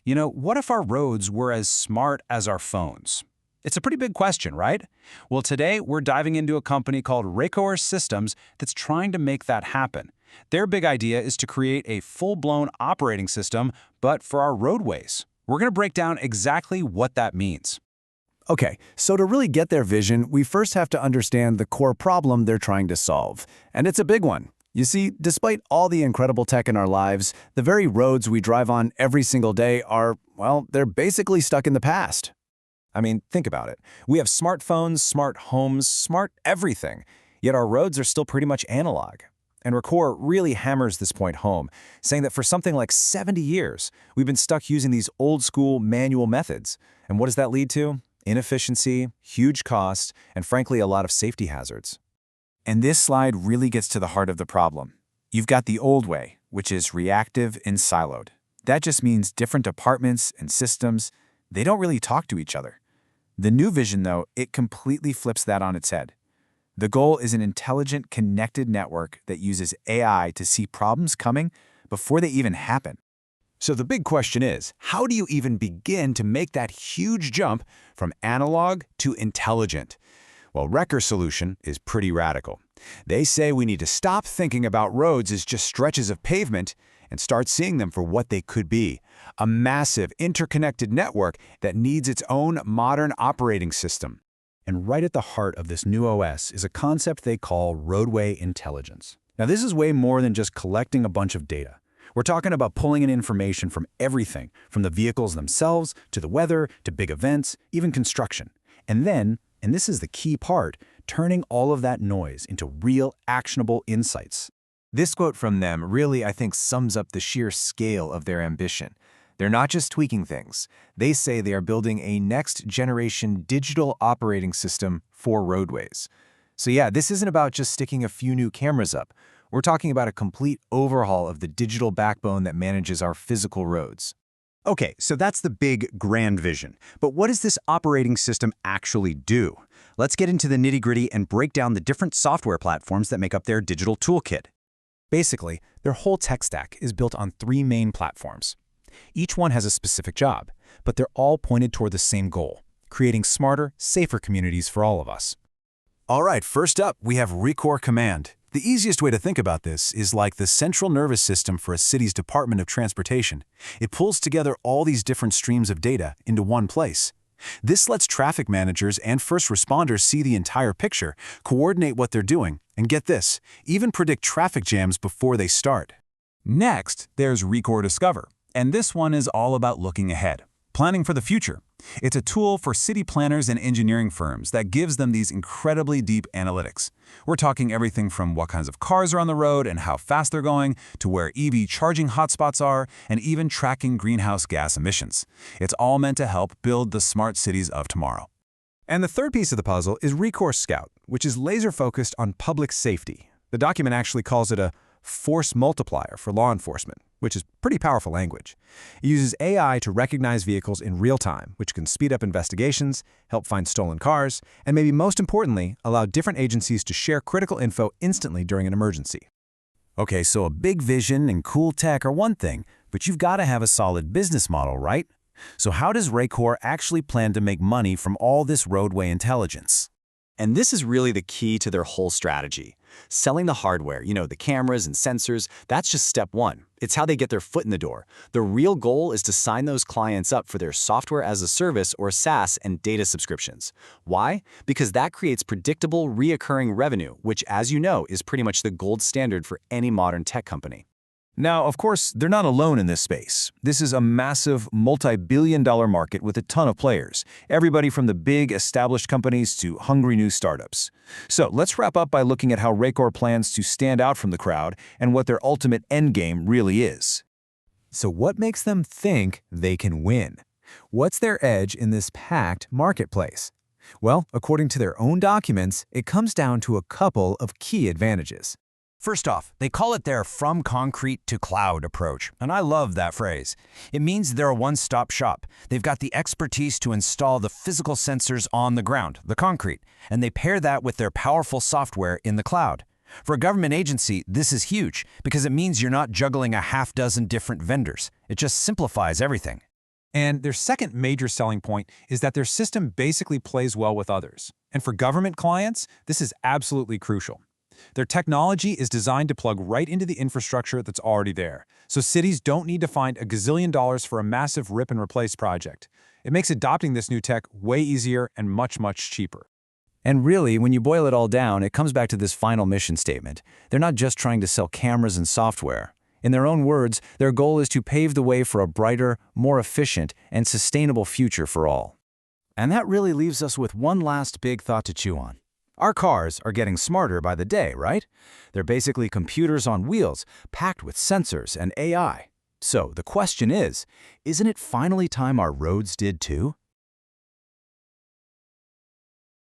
What if our roads were as smart as our phones? It's a pretty big question, right? Well, today we're diving into a company called Rekor Systems that's trying to make that happen. Their big idea is to create a full-blown operating system, but for our roadways. We're going to break down exactly what that means. Okay, so to really get their vision, we first have to understand the core problem they're trying to solve. And it's a big one. You see, despite all the incredible tech in our lives, the very roads we drive on every single day are, well, they're basically stuck in the past. I mean, think about it. We have smartphones, smart homes, smart everything, yet our roads are still pretty much analog. And Rekor really hammers this point home, saying that for something like 70 years, we've been stuck using these old-school manual methods. And what does that lead to? Inefficiency, huge cost, and frankly, a lot of safety hazards. And this slide really gets to the heart of the problem. You've got the old way, which is reactive and siloed. That just means different departments and systems, they don't really talk to each other. The new vision, though, it completely flips that on its head. The goal is an intelligent, connected network that uses AI to see problems coming before they even happen. So the big question is, how do you even begin to make that huge jump from analog to intelligent? Well, Rekor's solution is pretty radical. They say we need to stop thinking about roads as just stretches of pavement and start seeing them for what they could be, a massive interconnected network that needs its own modern operating system. And right at the heart of this new OS is a concept they call roadway intelligence. Now, this is way more than just collecting a bunch of data. We're talking about pulling in information from everything, from the vehicles themselves, to the weather, to big events, even construction. And then, and this is the key part, turning all of that noise into real, actionable insights. This quote from them really, I think, sums up the sheer scale of their ambition. They're not just tweaking things. They say they are building a next-generation digital operating system for roadways. So yeah, this isn't about just sticking a few new cameras up. We're talking about a complete overhaul of the digital backbone that manages our physical roads. Okay, so that's the big, grand vision. But what does this operating system actually do? Let's get into the nitty-gritty and break down the different software platforms that make up their digital toolkit. Basically, their whole tech stack is built on 3 main platforms. Each one has a specific job, but they're all pointed toward the same goal, creating smarter, safer communities for all of us. All right, first up, we have Rekor Command. The easiest way to think about this is like the central nervous system for a city's Department of Transportation. It pulls together all these different streams of data into one place. This lets traffic managers and first responders see the entire picture, coordinate what they're doing, and get this, even predict traffic jams before they start. Next, there's Rekor Discover, and this one is all about looking ahead, planning for the future. It's a tool for city planners and engineering firms that gives them these incredibly deep analytics. We're talking everything from what kinds of cars are on the road and how fast they're going, to where EV charging hotspots are, and even tracking greenhouse gas emissions. It's all meant to help build the smart cities of tomorrow. And the third piece of the puzzle is Rekor Scout, which is laser-focused on public safety. The document actually calls it a force multiplier for law enforcement, which is pretty powerful language. It uses AI to recognize vehicles in real time, which can speed up investigations, help find stolen cars, and maybe most importantly, allow different agencies to share critical info instantly during an emergency. Okay, so a big vision and cool tech are one thing, but you've got to have a solid business model, right? So how does Rekor actually plan to make money from all this roadway intelligence? And this is really the key to their whole strategy. Selling the hardware, the cameras and sensors, that's just step one. It's how they get their foot in the door. The real goal is to sign those clients up for their software as a service or SaaS and data subscriptions. Why? Because that creates predictable, reoccurring revenue, which, as you know, is pretty much the gold standard for any modern tech company. Now, of course, they're not alone in this space. This is a massive, multi-billion-dollar market with a ton of players, everybody from the big, established companies to hungry new startups. So let's wrap up by looking at how Rekor plans to stand out from the crowd and what their ultimate endgame really is. So what makes them think they can win? What's their edge in this packed marketplace? Well, according to their own documents, it comes down to a couple of key advantages. First off, they call it their from concrete to cloud approach, and I love that phrase. It means they're a one-stop shop. They've got the expertise to install the physical sensors on the ground, the concrete, and they pair that with their powerful software in the cloud. For a government agency, this is huge because it means you're not juggling a half dozen different vendors. It just simplifies everything. And their second major selling point is that their system basically plays well with others. And for government clients, this is absolutely crucial. Their technology is designed to plug right into the infrastructure that's already there, so cities don't need to find a gazillion dollars for a massive rip-and-replace project. It makes adopting this new tech way easier and much, much cheaper. And really, when you boil it all down, it comes back to this final mission statement. They're not just trying to sell cameras and software. In their own words, their goal is to pave the way for a brighter, more efficient, and sustainable future for all. And that really leaves us with one last big thought to chew on. Our cars are getting smarter by the day, right? They're basically computers on wheels, packed with sensors and AI. So the question is, isn't it finally time our roads did too?